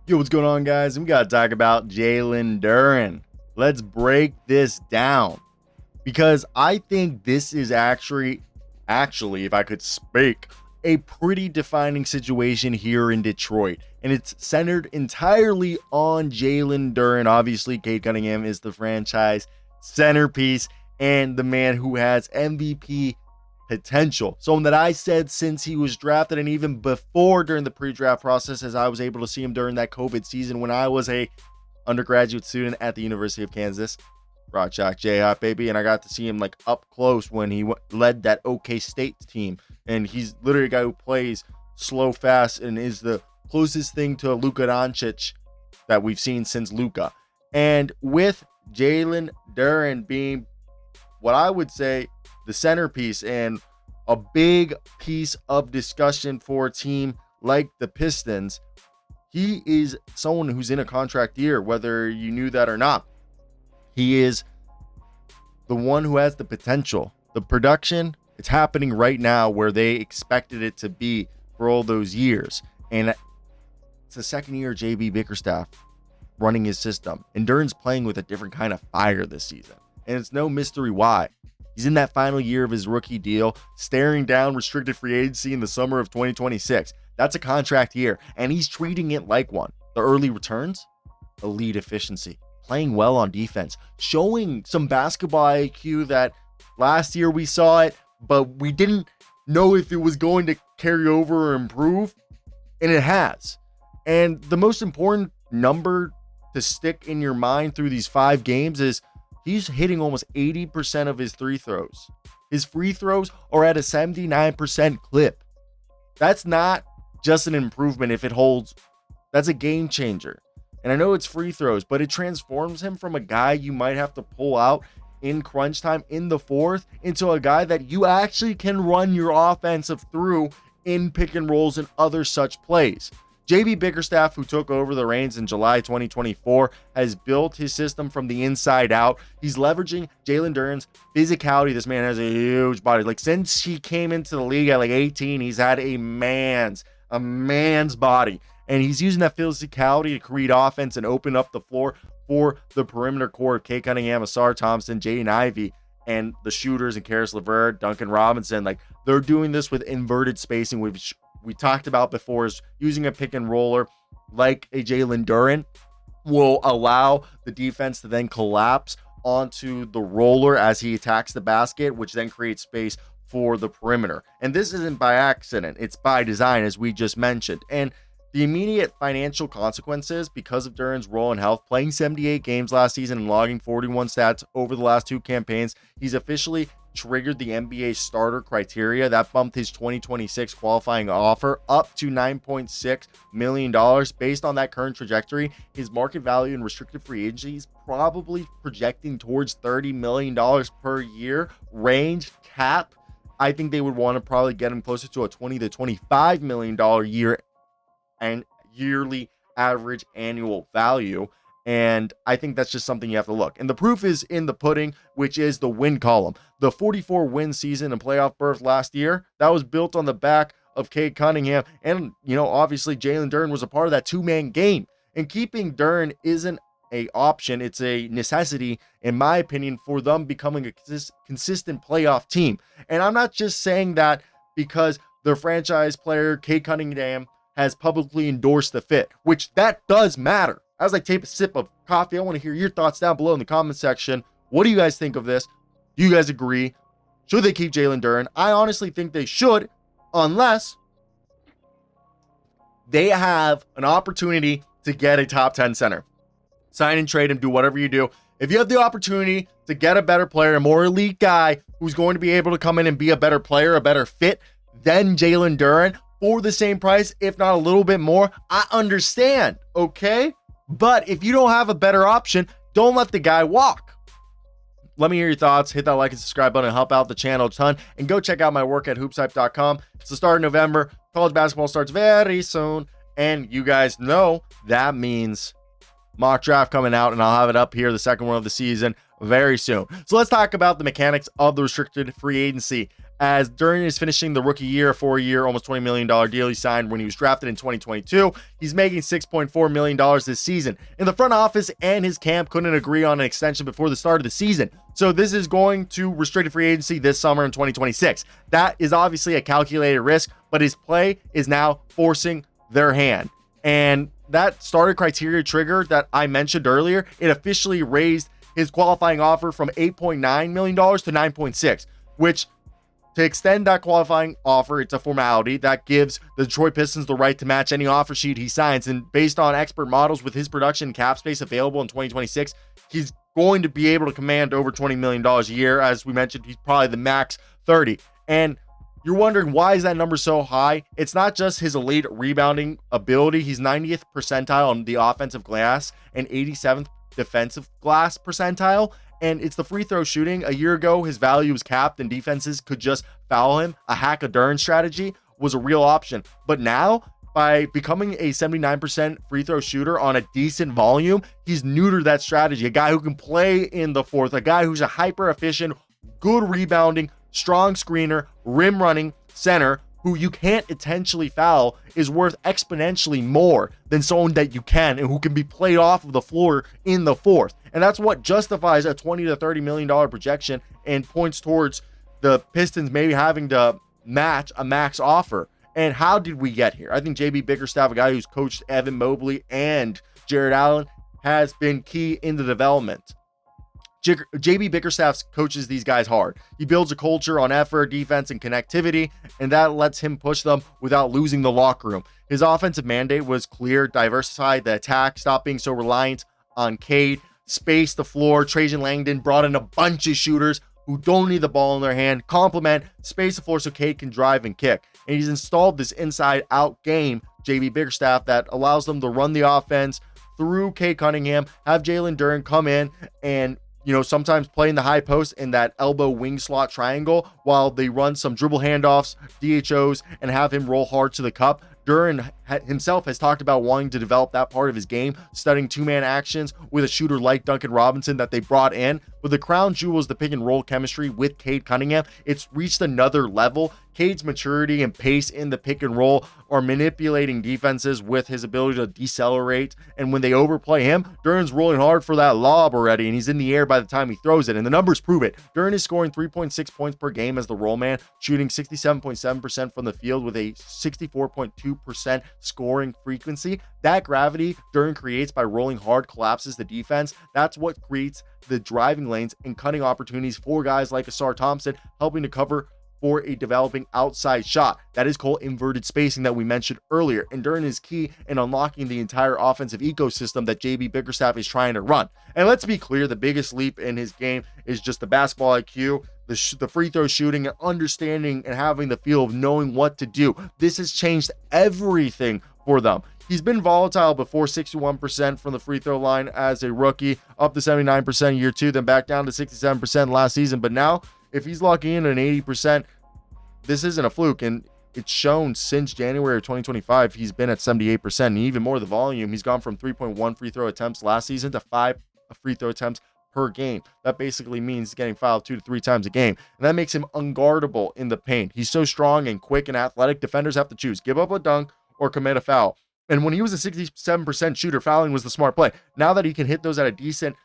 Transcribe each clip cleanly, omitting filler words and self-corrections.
Yo, what's going on, guys? We got to talk about Jalen Duren. Let's break this down because I think this is actually, if I could speak, a pretty defining situation here in Detroit. And it's centered entirely on Jalen Duren. Obviously, Cade Cunningham is the franchise centerpiece and the man who has MVP potential. Someone that I said since he was drafted and even before during the pre-draft process, as I was able to see him during that COVID season when I was a undergraduate student at the University of Kansas. Rock Shock J-Hop, baby. And I got to see him like up close when he led that OK State team. And he's literally a guy who plays slow, fast, and is the closest thing to Luka Doncic that we've seen since Luka. And with Jalen Duren being what I would say the centerpiece and a big piece of discussion for a team like the Pistons, he is someone who's in a contract year, whether you knew that or not. He is the one who has the potential. The production, it's happening right now where they expected it to be for all those years. And it's the second year of JB Bickerstaff running his system. And Duren's playing with a different kind of fire this season. And it's no mystery why. He's in that final year of his rookie deal, staring down restricted free agency in the summer of 2026. That's a contract year, and he's treating it like one. The early returns, elite efficiency, playing well on defense, showing some basketball IQ that last year we saw it, but we didn't know if it was going to carry over or improve, and it has. And the most important number to stick in your mind through these 5 games is he's hitting almost 80% of his free throws. His free throws are at a 79% clip. That's not just an improvement if it holds. That's a game changer. And I know it's free throws, but it transforms him from a guy you might have to pull out in crunch time in the fourth into a guy that you actually can run your offensive through in pick and rolls and other such plays. JB Bickerstaff, who took over the reins in July 2024, has built his system from the inside out. He's leveraging Jalen Duren's physicality. This man has a huge body. Like, since he came into the league at like 18, he's had a man's body. And he's using that physicality to create offense and open up the floor for the perimeter core of Cade Cunningham, Ausar Thompson, Jaden Ivey, and the shooters and Karis LeVert, Duncan Robinson. Like, they're doing this with inverted spacing, which we talked about before, is using a pick and roller like a Jalen Duren will allow the defense to then collapse onto the roller as he attacks the basket, which then creates space for the perimeter. And this isn't by accident, it's by design, as we just mentioned. And the immediate financial consequences because of Duren's role in health, playing 78 games last season and logging 41 stats over the last 2 campaigns, he's officially triggered the NBA starter criteria. That bumped his 2026 qualifying offer up to $9.6 million. Based on that current trajectory, his market value in restricted free agency is probably projecting towards $30 million per year range cap. I think they would want to probably get him closer to a $20 to $25 million year and yearly average annual value. And I think that's just something you have to look. And the proof is in the pudding, which is the win column. The 44 win season and playoff berth last year, that was built on the back of Cade Cunningham. And, obviously Jalen Duren was a part of that 2-man game. And keeping Duren isn't an option. It's a necessity, in my opinion, for them becoming a consistent playoff team. And I'm not just saying that because their franchise player, Cade Cunningham, has publicly endorsed the fit, which that does matter. As I take a sip of coffee, I want to hear your thoughts down below in the comment section. What do you guys think of this? Do you guys agree? Should they keep Jalen Duren? I honestly think they should, unless they have an opportunity to get a top 10 center. Sign and trade him, do whatever you do. If you have the opportunity to get a better player, a more elite guy who's going to be able to come in and be a better player, a better fit than Jalen Duren for the same price, if not a little bit more, I understand, okay? But if you don't have a better option, don't let the guy walk. Let me hear your thoughts. Hit that like and subscribe button and help out the channel a ton. And go check out my work at hoopshype.com. It's the start of November. College basketball starts very soon. And you guys know that means mock draft coming out. And I'll have it up here, the second one of the season, very soon. So let's talk about the mechanics of the restricted free agency. as Duren is finishing the rookie year, a 4-year, almost $20 million deal he signed when he was drafted in 2022. He's making $6.4 million this season. In the front office and his camp couldn't agree on an extension before the start of the season. So this is going to restricted free agency this summer in 2026. That is obviously a calculated risk, but his play is now forcing their hand. And that starter criteria trigger that I mentioned earlier, it officially raised his qualifying offer from $8.9 million to $9.6, which, to extend that qualifying offer, it's a formality that gives the Detroit Pistons the right to match any offer sheet he signs. And based on expert models with his production cap space available in 2026, he's going to be able to command over $20 million a year. As we mentioned, he's probably the max 30. And you're wondering, why is that number so high? It's not just his elite rebounding ability. He's 90th percentile on the offensive glass and 87th defensive glass percentile. And it's the free throw shooting. A year ago, his value was capped and defenses could just foul him. A hack-a-Duren strategy was a real option. But now, by becoming a 79% free throw shooter on a decent volume, he's neutered that strategy. A guy who can play in the fourth, a guy who's a hyper-efficient, good rebounding, strong screener, rim running center who you can't intentionally foul is worth exponentially more than someone that you can and who can be played off of the floor in the fourth. And that's what justifies a $20 to $30 million projection and points towards the Pistons maybe having to match a max offer. And how did we get here? I think JB Bickerstaff, a guy who's coached Evan Mobley and Jared Allen, has been key in the development. JB Bickerstaff coaches these guys hard. He builds a culture on effort, defense, and connectivity, and that lets him push them without losing the locker room. His offensive mandate was clear: diversify the attack, stop being so reliant on Cade, space the floor. Trajan Langdon brought in a bunch of shooters who don't need the ball in their hand, complement, space the floor so Cade can drive and kick. And he's installed this inside-out game, JB Bickerstaff, that allows them to run the offense through Cade Cunningham, have Jalen Duren come in and sometimes play in the high post in that elbow wing slot triangle while they run some dribble handoffs, DHOs, and have him roll hard to the cup. Duren himself has talked about wanting to develop that part of his game, studying two-man actions with a shooter like Duncan Robinson that they brought in. But the crown jewel is the pick and roll chemistry with Cade Cunningham. It's reached another level. Cade's maturity and pace in the pick and roll are manipulating defenses with his ability to decelerate. And when they overplay him, Duren's rolling hard for that lob already, and he's in the air by the time he throws it. And the numbers prove it. Duren is scoring 3.6 points per game as the roll man, shooting 67.7% from the field with a 64.2% scoring frequency. That gravity Duren creates by rolling hard collapses the defense. That's what creates the driving lanes and cutting opportunities for guys like Ausar Thompson, helping to cover for a developing outside shot. That is called inverted spacing that we mentioned earlier. And Duren is key in unlocking the entire offensive ecosystem that JB Bickerstaff is trying to run. And let's be clear, the biggest leap in his game is just the basketball IQ, the free throw shooting, and understanding and having the feel of knowing what to do. This has changed everything for them. He's been volatile before, 61% from the free throw line as a rookie, up to 79% year two, then back down to 67% last season. But now, if he's locking in at 80%, this isn't a fluke, and it's shown since January of 2025, he's been at 78%, and even more the volume. He's gone from 3.1 free throw attempts last season to 5 free throw attempts per game. That basically means he's getting fouled 2 to 3 times a game, and that makes him unguardable in the paint. He's so strong and quick and athletic, defenders have to choose, give up a dunk or commit a foul. And when he was a 67% shooter, fouling was the smart play. Now that he can hit those at a decent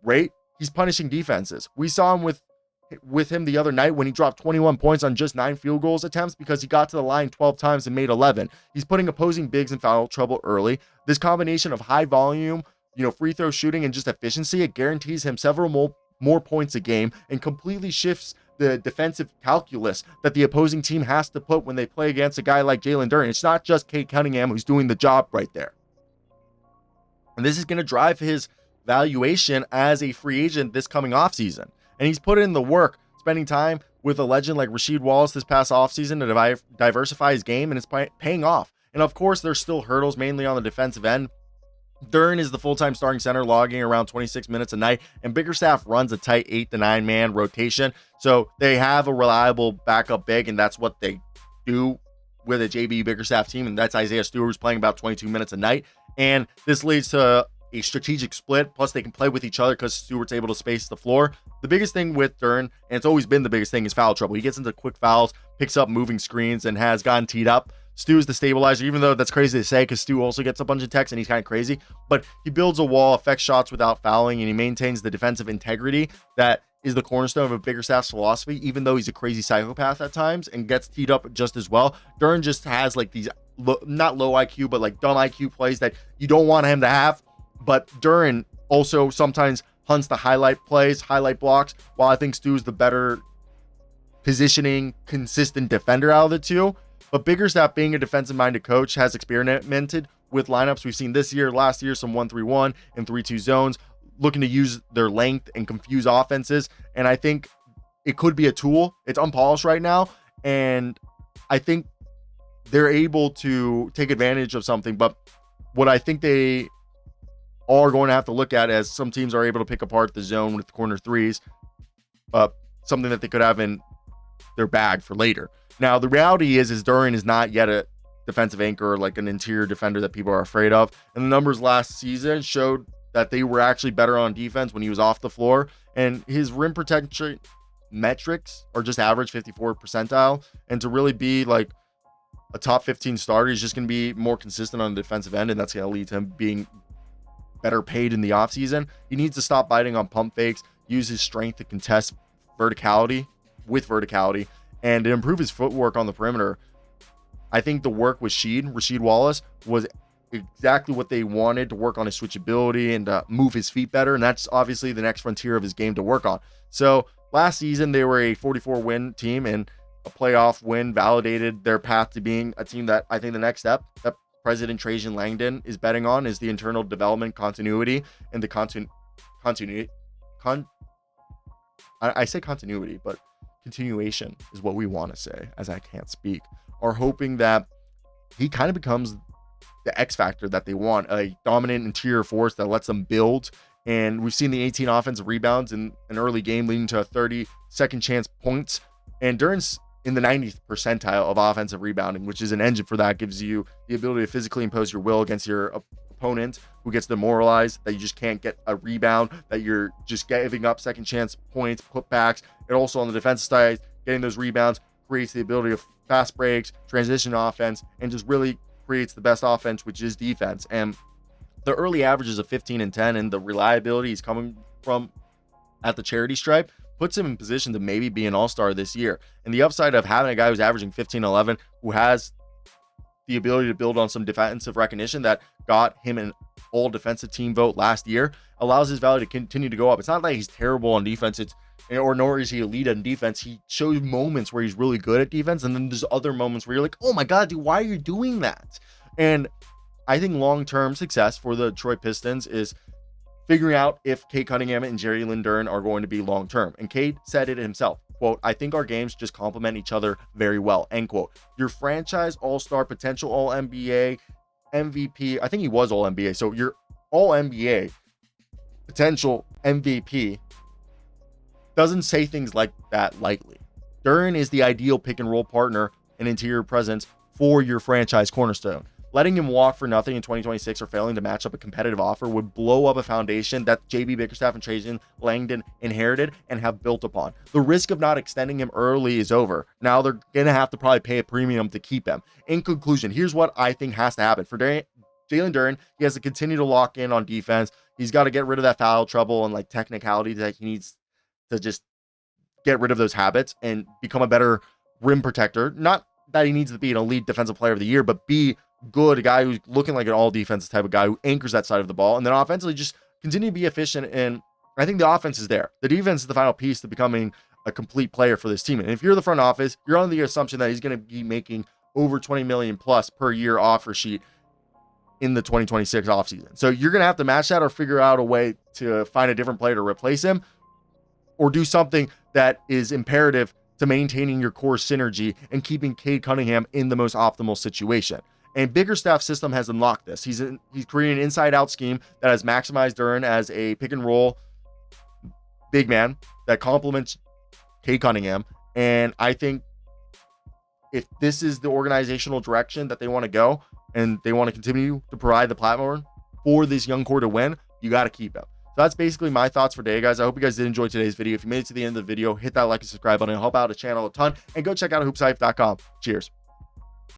rate, he's punishing defenses. We saw him with him the other night when he dropped 21 points on just 9 field goals attempts because he got to the line 12 times and made 11. He's putting opposing bigs in foul trouble early. This combination of high volume, free throw shooting and just efficiency, it guarantees him several more points a game and completely shifts the defensive calculus that the opposing team has to put when they play against a guy like Jalen Duren. It's not just Cade Cunningham who's doing the job right there. And this is going to drive his valuation as a free agent this coming offseason. And he's put in the work, spending time with a legend like Rasheed Wallace this past offseason to diversify his game, and it's paying off. And of course, there's still hurdles, mainly on the defensive end. Duren is the full-time starting center, logging around 26 minutes a night, and Bickerstaff runs a tight 8 to 9 man rotation. So they have a reliable backup big, and that's what they do with a JB Bickerstaff team, and that's Isaiah Stewart, who's playing about 22 minutes a night. And this leads to a strategic split. Plus, they can play with each other because Stewart's able to space the floor. The biggest thing with Duren, and it's always been the biggest thing, is foul trouble. He gets into quick fouls, picks up moving screens, and has gotten teed up. Stu is the stabilizer, even though that's crazy to say because Stu also gets a bunch of techs and he's kind of crazy. But he builds a wall, affects shots without fouling, and he maintains the defensive integrity that is the cornerstone of Bickerstaff's philosophy, even though he's a crazy psychopath at times and gets teed up just as well. Duren just has like these, not low IQ, but like dumb IQ plays that you don't want him to have. But Duren also sometimes hunts the highlight plays, highlight blocks, while I think Stu's the better positioning, consistent defender out of the two. But Bickerstaff, being a defensive-minded coach, has experimented with lineups we've seen this year, last year, some 1-3-1 and 3-2 zones, looking to use their length and confuse offenses. And I think it could be a tool. It's unpolished right now, and I think they're able to take advantage of something. But what I think they are going to have to look at, as some teams are able to pick apart the zone with corner threes, something that they could have in their bag for later. Now, the reality is Duren is not yet a defensive anchor, like an interior defender that people are afraid of. And the numbers last season showed that they were actually better on defense when he was off the floor. And his rim protection metrics are just average, 54th percentile. And to really be like a top 15 starter, he's just going to be more consistent on the defensive end. And that's going to lead to him being better paid in the offseason. He needs to stop biting on pump fakes, use his strength to contest verticality, and to improve his footwork on the perimeter. I think the work with Rasheed Wallace was exactly what they wanted, to work on his switchability and move his feet better. And that's obviously the next frontier of his game to work on. So last season, they were a 44-win team, and a playoff win validated their path to being a team that I think the next step that President Trajan Langdon is betting on is the internal development continuity and the I say continuity, but continuation is what we want to say, as I can't speak, are hoping that he kind of becomes the X factor that they want, a dominant interior force that lets them build. And we've seen the 18 offensive rebounds in an early game leading to a 30 second chance points. And Duren's in the 90th percentile of offensive rebounding, which is an engine for that. Gives you the ability to physically impose your will against your opponent, who gets demoralized, that you just can't get a rebound, that you're just giving up second chance points, putbacks. And also on the defensive side, getting those rebounds creates the ability of fast breaks, transition offense, and just really creates the best offense, which is defense. And the early averages of 15 and 10 and the reliability he's coming from at the charity stripe puts him in position to maybe be an all-star this year. And the upside of having a guy who's averaging 15-11, who has the ability to build on some defensive recognition that got him an all defensive team vote last year, allows his value to continue to go up. It's not like he's terrible on defense, nor is he elite on defense. He shows moments where he's really good at defense, and then there's other moments where you're like, oh my God, dude, why are you doing that? And I think long-term success for the Detroit Pistons is figuring out if Cade Cunningham and Jalen Duren are going to be long-term. And Cade said it himself, quote, "I think our games just complement each other very well," end quote. Your franchise all-star, potential all-NBA, MVP, I think he was all-NBA, so your all-NBA, potential MVP, doesn't say things like that lightly. Duren is the ideal pick-and-roll partner and interior presence for your franchise cornerstone. Letting him walk for nothing in 2026 or failing to match up a competitive offer would blow up a foundation that JB Bickerstaff and Trajan Langdon inherited and have built upon. The risk of not extending him early is over. Now they're going to have to probably pay a premium to keep him. In conclusion, here's what I think has to happen. For Jalen Duren, he has to continue to lock in on defense. He's got to get rid of that foul trouble and like technicality that he needs to just get rid of those habits and become a better rim protector. Not that he needs to be an elite defensive player of the year, but be good, a guy who's looking like an all defensive type of guy who anchors that side of the ball, and then offensively just continue to be efficient. And I think the offense is there. The defense is the final piece to becoming a complete player for this team. And if you're the front office, you're on the assumption that he's going to be making over 20 million plus per year offer sheet in the 2026 offseason. So you're going to have to match that or figure out a way to find a different player to replace him, or do something that is imperative to maintaining your core synergy and keeping Cade Cunningham in the most optimal situation. And Bickerstaff's system has unlocked this. He's creating an inside-out scheme that has maximized Duren as a pick-and-roll big man that complements Cade Cunningham. And I think if this is the organizational direction that they want to go, and they want to continue to provide the platform for this young core to win, you got to keep him. So that's basically my thoughts for today, guys. I hope you guys did enjoy today's video. If you made it to the end of the video, hit that like and subscribe button. It'll help out the channel a ton. And go check out hoopshype.com. Cheers.